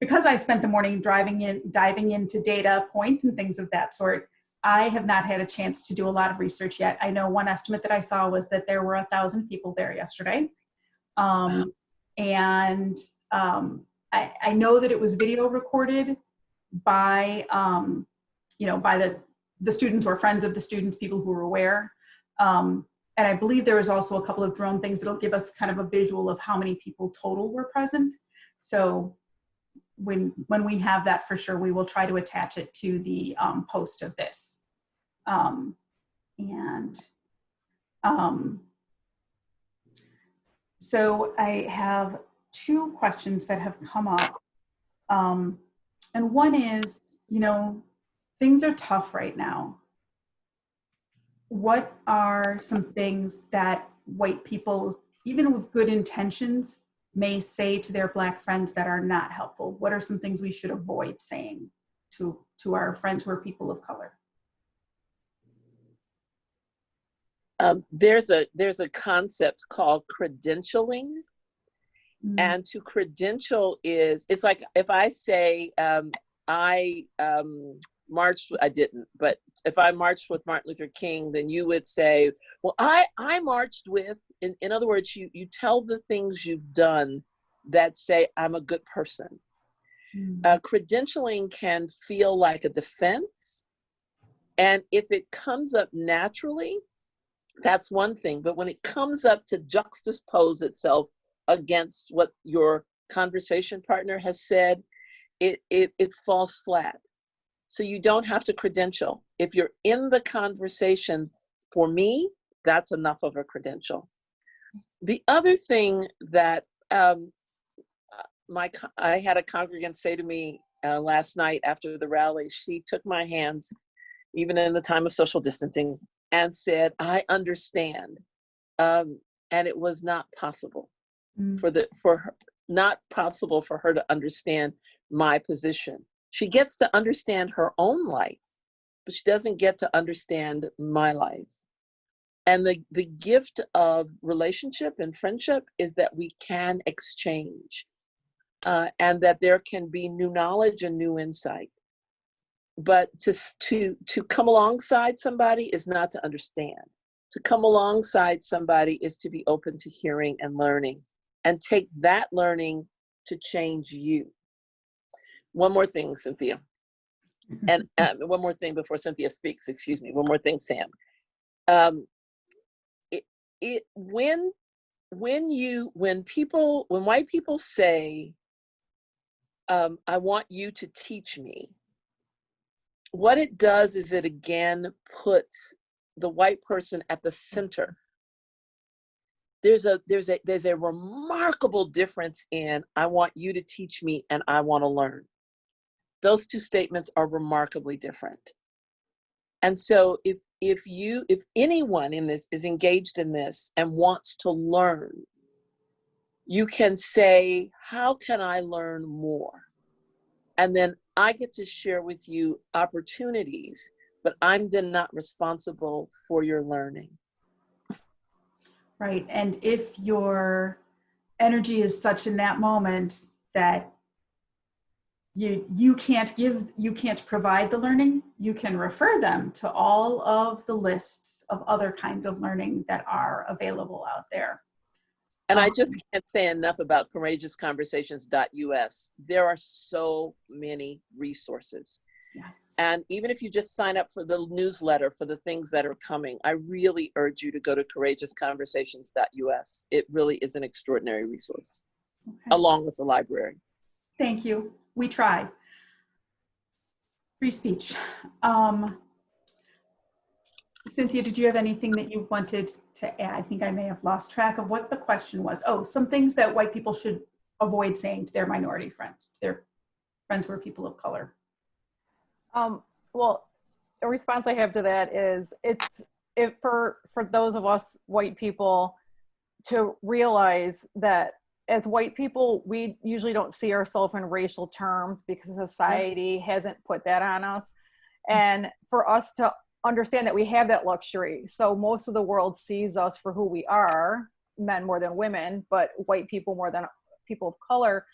Because I spent the morning diving into data points and things of that sort, I have not had a chance to do a lot of research yet. I know one estimate that I saw was that there were 1,000 people there yesterday. And I know that it was video recorded by, by the students or friends of the students, people who were aware. And I believe there was also a couple of drone things that'll give us kind of a visual of how many people total were present. So when we have that, for sure, we will try to attach it to the post of this. So I have two questions that have come up. And one is, things are tough right now. What are some things that white people, even with good intentions, may say to their Black friends that are not helpful? What are some things we should avoid saying to our friends who are people of color? There's a concept called credentialing. And to credential it's like if I say I marched, I didn't, but if I marched with Martin Luther King, then you would say, well, I marched with, in other words, you tell the things you've done that say I'm a good person. Credentialing can feel like a defense. And if it comes up naturally, that's one thing. But when it comes up to juxtapose itself against what your conversation partner has said, it falls flat. So you don't have to credential. If you're in the conversation, for me, that's enough of a credential. The other thing that I had a congregant say to me last night after the rally, she took my hands, even in the time of social distancing, and said, I understand. And it was not possible not possible for her to understand my position. She gets to understand her own life, but she doesn't get to understand my life. And the gift of relationship and friendship is that we can exchange and that there can be new knowledge and new insight. But to come alongside somebody is not to understand. To come alongside somebody is to be open to hearing and learning, and take that learning to change you. One more thing, Cynthia. And one more thing before Cynthia speaks, excuse me. One more thing, Sam. When white people say, I want you to teach me, what it does is it again puts the white person at the center. There's a remarkable difference in I want you to teach me and I want to learn. Those two statements are remarkably different. And so if anyone in this is engaged in this and wants to learn, you can say, how can I learn more? And then I get to share with you opportunities, but I'm then not responsible for your learning. Right. And if your energy is such in that moment that you can't provide the learning, you can refer them to all of the lists of other kinds of learning that are available out there. And I just can't say enough about courageousconversations.us. There are so many resources. Yes. And even if you just sign up for the newsletter for the things that are coming, I really urge you to go to courageousconversations.us. It really is an extraordinary resource, along with the library. Thank you. We try. Free speech. Cynthia, did you have anything that you wanted to add? I think I may have lost track of what the question was. Oh, some things that white people should avoid saying to their minority friends, their friends who are people of color. Well, the response I have to that is for those of us white people to realize that as white people, we usually don't see ourselves in racial terms because society hasn't put that on us. And for us to understand that we have that luxury. So most of the world sees us for who we are, men more than women, but white people more than people of color.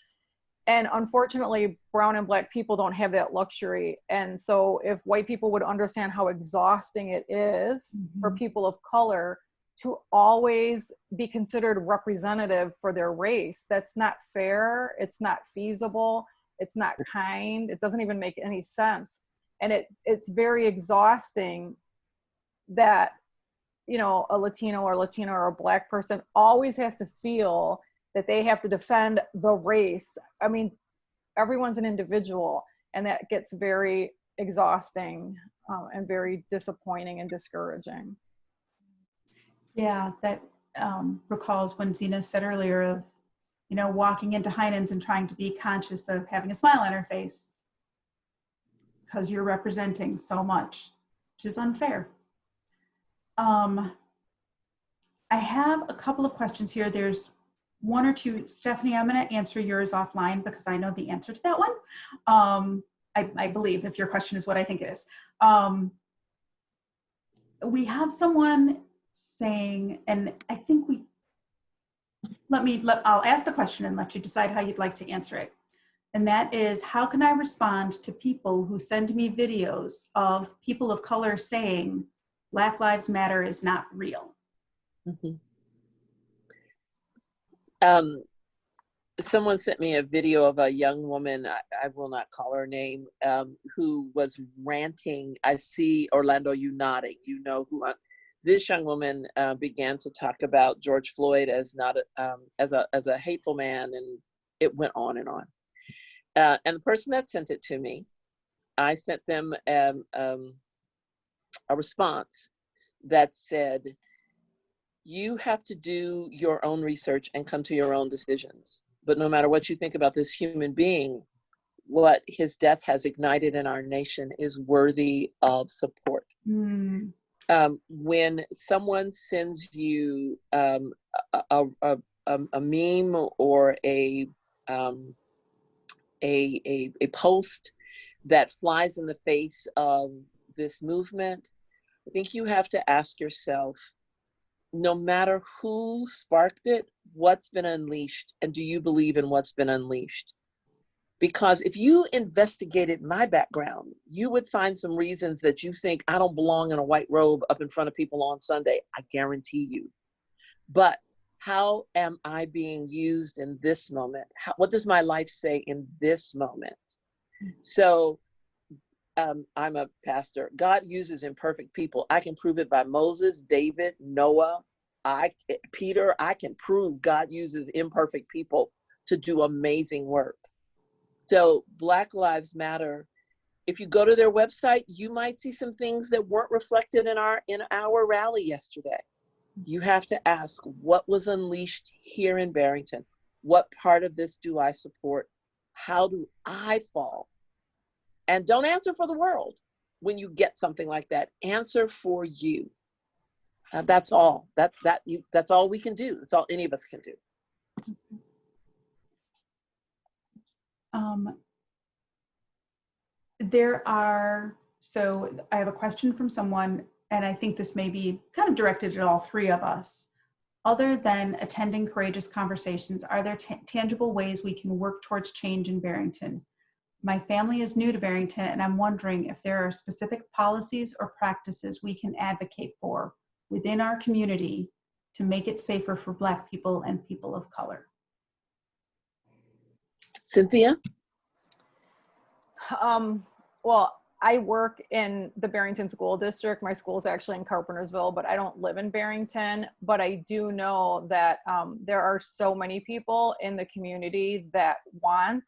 And unfortunately, brown and black people don't have that luxury. And so if white people would understand how exhausting it is for people of color to always be considered representative for their race, that's not fair, it's not feasible, it's not kind, it doesn't even make any sense. And it's very exhausting that, you know, a Latino or a black person always has to feel that they have to defend the race. I mean, everyone's an individual, and that gets very exhausting and very disappointing and discouraging. Yeah, that recalls when Zina said earlier of, you know, walking into Heinen's and trying to be conscious of having a smile on her face because you're representing so much, which is unfair. I have a couple of questions here. There's one or two. Stephanie, I'm going to answer yours offline because I know the answer to that one. I believe, if your question is what I think it is. We have someone saying, and I think I'll ask the question and let you decide how you'd like to answer it. And that is, how can I respond to people who send me videos of people of color saying Black Lives Matter is not real? Someone sent me a video of a young woman, I will not call her name, who was ranting. I see, Orlando, you nodding, you know who this young woman began to talk about George Floyd as not as a hateful man, and it went on and on. And the person that sent it to me, I sent them a response that said, you have to do your own research and come to your own decisions. But no matter what you think about this human being, what his death has ignited in our nation is worthy of support. When someone sends you a meme or a post that flies in the face of this movement, I think you have to ask yourself, no matter who sparked it, what's been unleashed, and do you believe in what's been unleashed? Because if you investigated my background, you would find some reasons that you think I don't belong in a white robe up in front of people on Sunday. I guarantee you. But how am I being used in this moment? What does my life say in this moment? So I'm a pastor. God uses imperfect people. I can prove it by Moses, David, Noah, Peter. I can prove God uses imperfect people to do amazing work. So Black Lives Matter, if you go to their website, you might see some things that weren't reflected in our rally yesterday. You have to ask, what was unleashed here in Barrington? What part of this do I support? How do I fall? And don't answer for the world. when you get something like that, answer for you. That's all. That's all we can do. That's all any of us can do. So I have a question from someone, and I think this may be kind of directed at all three of us. Other than attending courageous conversations, are there tangible ways we can work towards change in Barrington? My family is new to Barrington, and I'm wondering if there are specific policies or practices we can advocate for within our community to make it safer for Black people and people of color. Cynthia? Well, I work in the Barrington School District. My school is actually in Carpentersville, but I don't live in Barrington. But I do know that there are so many people in the community that want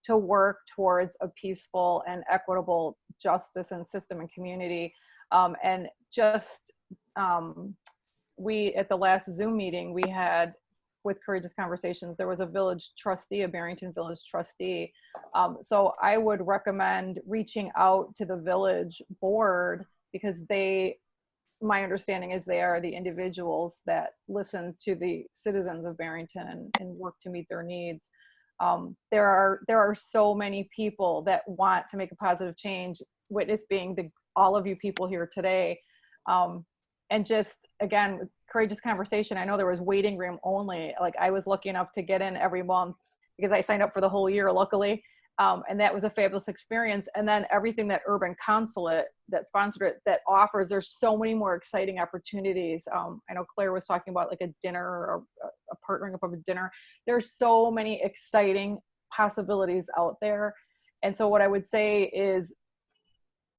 to work towards a peaceful and equitable justice and system and community. And just, we, at the last Zoom meeting we had with Courageous Conversations, there was a village trustee, a Barrington village trustee. So I would recommend reaching out to the village board, because my understanding is they are the individuals that listen to the citizens of Barrington and work to meet their needs. There are so many people that want to make a positive change, witness being all of you people here today. And just, again, Courageous Conversation, I know there was waiting room only. Like, I was lucky enough to get in every month because I signed up for the whole year, luckily. And that was a fabulous experience. And then everything that Urban Consulate that sponsored it, that offers, there's so many more exciting opportunities. I know Claire was talking about like a dinner or a partnering up of a dinner. There's so many exciting possibilities out there. And so what I would say is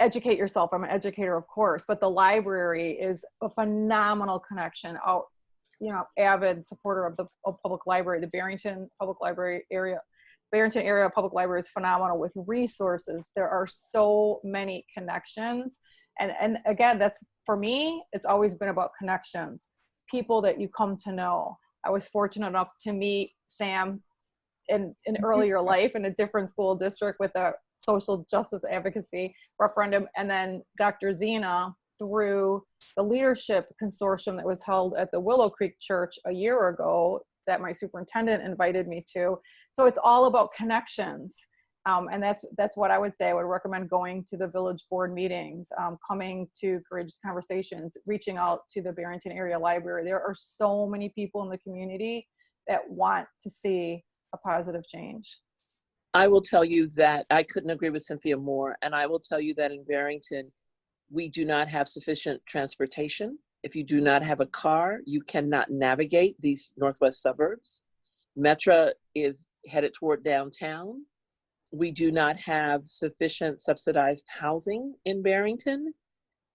educate yourself. I'm an educator, of course, but the library is a phenomenal connection. Avid supporter of the public library, the Barrington Public Library area. Barrington area public library is phenomenal with resources. There are so many connections. And again, that's, for me, it's always been about connections, people that you come to know. I was fortunate enough to meet Sam in earlier life in a different school district with a social justice advocacy referendum. And then Dr. Zina through the leadership consortium that was held at the Willow Creek Church a year ago that my superintendent invited me to. So it's all about connections. And that's what I would say. I would recommend going to the village board meetings, coming to Courageous Conversations, reaching out to the Barrington Area Library. There are so many people in the community that want to see a positive change. I will tell you that I couldn't agree with Cynthia more. And I will tell you that in Barrington, we do not have sufficient transportation. If you do not have a car, you cannot navigate these northwest suburbs. Metra is headed toward downtown. We do not have sufficient subsidized housing in Barrington.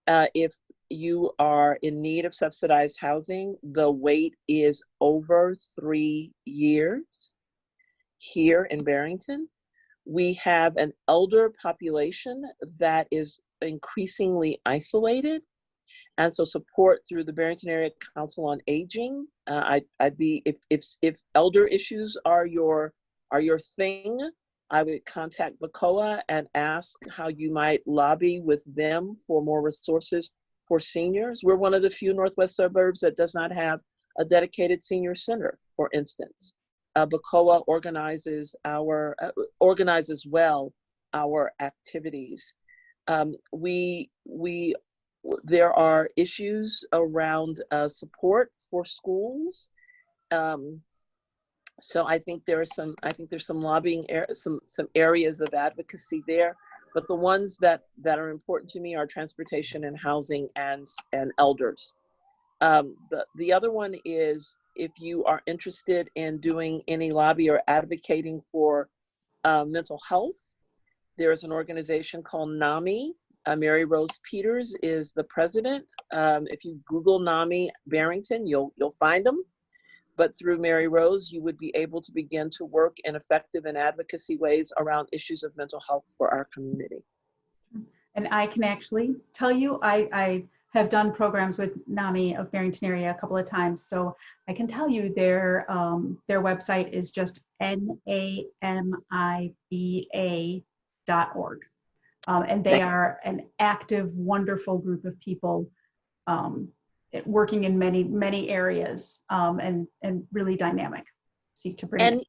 If you are in need of subsidized housing, the wait is over 3 years here in Barrington. We have an elder population that is increasingly isolated. And so support through the Barrington Area Council on Aging. If elder issues are your thing, I would contact BCOA and ask how you might lobby with them for more resources for seniors. We're one of the few northwest suburbs that does not have a dedicated senior center, for instance. BCOA organizes well our activities. There are issues around support for schools. So I think there's some lobbying, some areas of advocacy there. But the ones that are important to me are transportation and housing and elders. The other one is, if you are interested in doing any lobby or advocating for mental health, there is an organization called NAMI. Mary Rose Peters is the president. If you Google NAMI Barrington, you'll find them. But through Mary Rose, you would be able to begin to work in effective and advocacy ways around issues of mental health for our community. And I can actually tell you, I have done programs with NAMI of Barrington area a couple of times. So I can tell you their website is just NAMIBA.org. And they are an active, wonderful group of people working in many, many areas and really dynamic. Seek to bring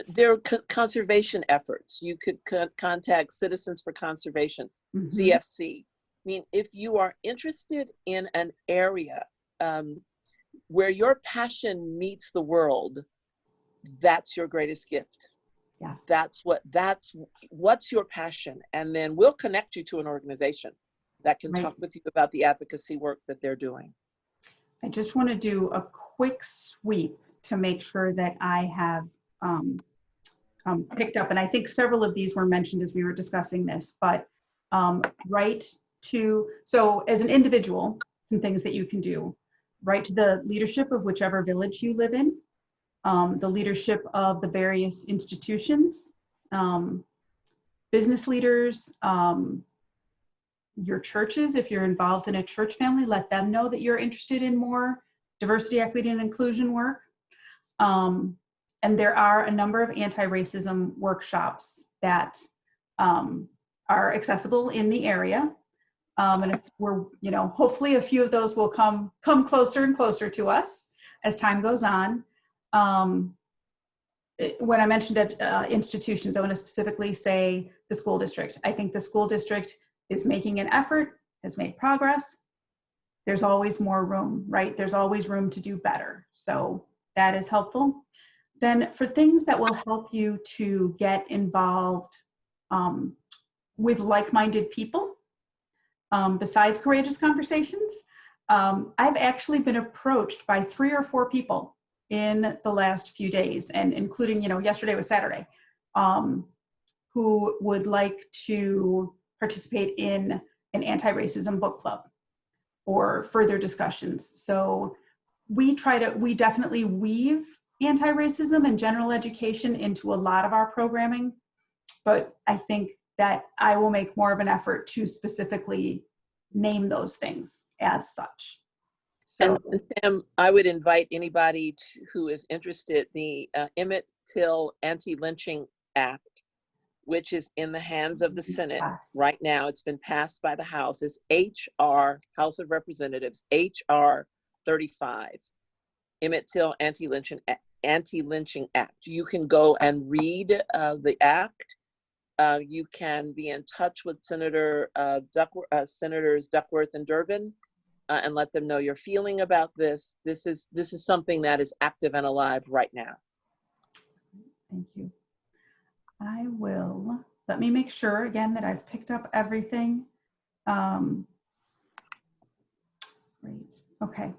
there are conservation efforts. You could contact Citizens for Conservation, CFC. I mean, if you are interested in an area where your passion meets the world, that's your greatest gift. Yes. That's what's your passion. And then we'll connect you to an organization that can talk with you about the advocacy work that they're doing. I just want to do a quick sweep to make sure that I have picked up, and I think several of these were mentioned as we were discussing this, but so as an individual, some things that you can do, write to the leadership of whichever village you live in, the leadership of the various institutions, business leaders, your churches. If you're involved in a church family, let them know that you're interested in more diversity, equity, and inclusion work. And there are a number of anti-racism workshops that are accessible in the area. And if we're, hopefully a few of those will come closer and closer to us as time goes on. When I mentioned institutions, I want to specifically say the school district. I think the school district is making an effort, has made progress. There's always more room, right? There's always room to do better. So that is helpful. Then for things that will help you to get involved with like-minded people, besides Courageous Conversations, I've actually been approached by 3 or 4 people in the last few days, and including, yesterday was Saturday, who would like to participate in an anti-racism book club or further discussions. So we definitely weave anti-racism and general education into a lot of our programming, but I think that I will make more of an effort to specifically name those things as such. So, and Sam, I would invite anybody who is interested, the Emmett Till Anti-Lynching Act, which is in the hands of the Senate right now. It's been passed by the House. It's HR, House of Representatives, HR 35, Emmett Till Anti-Lynching Act. You can go and read the act. You can be in touch with Senators Duckworth and Durbin and let them know your feeling about this. This is something that is active and alive right now. Thank you. Let me make sure again that I've picked up everything. Great, okay.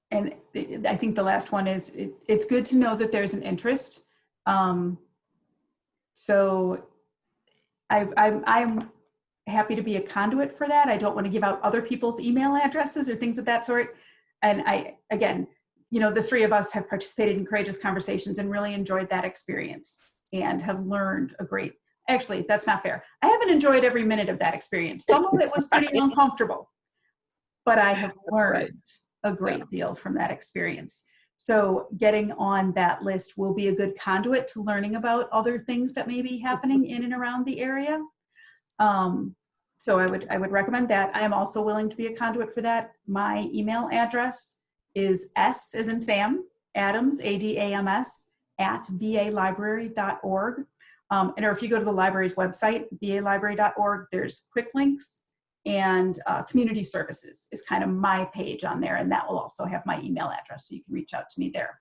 And I think the last one is, it's good to know that there's an interest. So I'm happy to be a conduit for that. I don't want to give out other people's email addresses or things of that sort. And again, the 3 of us have participated in Courageous Conversations and really enjoyed that experience and have learned actually, that's not fair. I haven't enjoyed every minute of that experience. Some of it was pretty uncomfortable, but I have learned a great deal from that experience. So getting on that list will be a good conduit to learning about other things that may be happening in and around the area. So I would recommend that. I am also willing to be a conduit for that. My email address is S as in Sam, Adams, ADAMS, @balibrary.org. Or if you go to the library's website, balibrary.org, there's quick links, and community services is kind of my page on there, and that will also have my email address, so you can reach out to me there.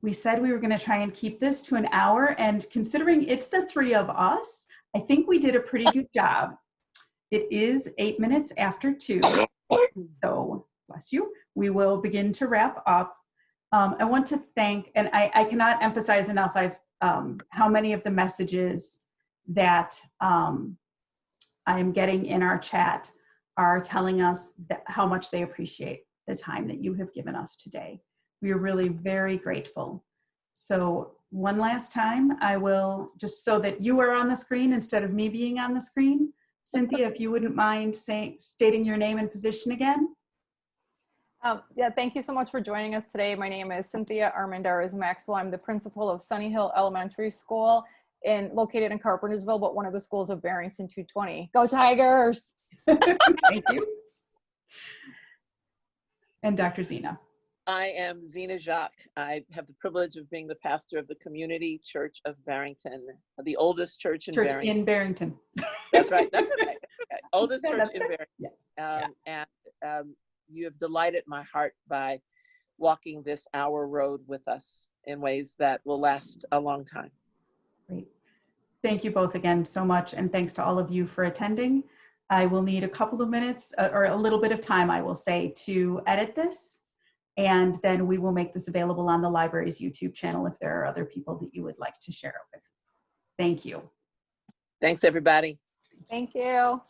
We said we were going to try and keep this to an hour, and considering it's the 3 of us, I think we did a pretty good job. It is 8 minutes after 2, so bless you. We will begin to wrap up. I want to thank, and I cannot emphasize enough, how many of the messages that I am getting in our chat are telling us how much they appreciate the time that you have given us today. We are really very grateful. So one last time, I will, just so that you are on the screen instead of me being on the screen, Cynthia, if you wouldn't mind stating your name and position again. Yeah, thank you so much for joining us today. My name is Cynthia Armendariz-Maxwell. I'm the principal of Sunny Hill Elementary School located in Carpentersville, but one of the schools of Barrington 220. Go Tigers! Thank you. And Dr. Zina. I am Zina Jacque. I have the privilege of being the pastor of the Community Church of Barrington, the oldest church in Barrington. In Barrington. That's right. That's okay. Okay. Oldest Yeah, church that's in it. Barrington. Yeah. And you have delighted my heart by walking this hour road with us in ways that will last a long time. Great. Thank you both again so much. And thanks to all of you for attending. I will need a couple of minutes or a little bit of time, I will say, to edit this. And then we will make this available on the library's YouTube channel if there are other people that you would like to share it with. Thank you. Thanks, everybody. Thank you.